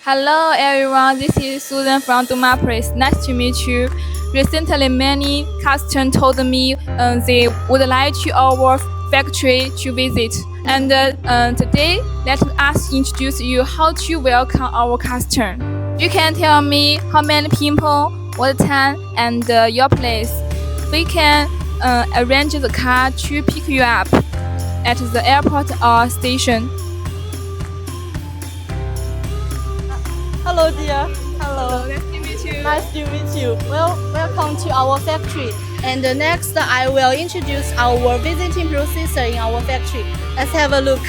Hello everyone, this is Susan from Durmapress. Nice to meet you. Recently, many customers told me they would like to our factory to visit. And today, let us introduce you how to welcome our customer. You can tell me how many people, what time, and your place. We can arrange the car to pick you up at the airport or station. Hello, dear. Hello. Nice to meet you. Nice to meet you. Welcome to our factory. And next, I will introduce our visiting procedure in our factory. Let's have a look.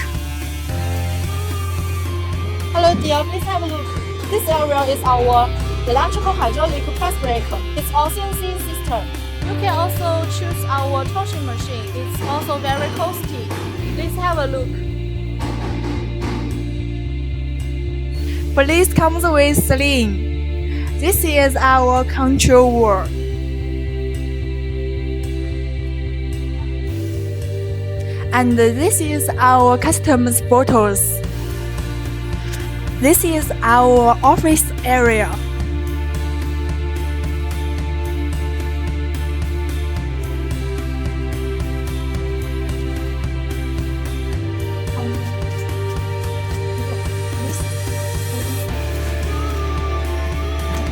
Hello, dear. Please have a look. This area is our electrical hydraulic press breaker. It's our CNC system. You can also choose our torsion machine. It's also very costly. Please have a look. Please come with sling. This is our control wall. And this is our customers' photos. This is our office area.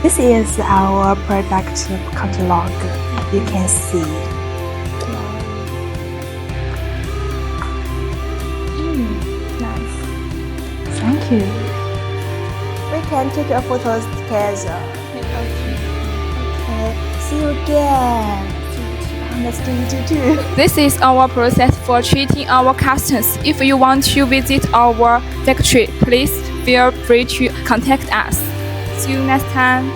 This is our product catalog. You can see. Nice. Thank you. We can take a photos together. Okay. See you again. Nice to meet you too. This is our process for treating our customers. If you want to visit our factory, please feel free to contact us. See you next time.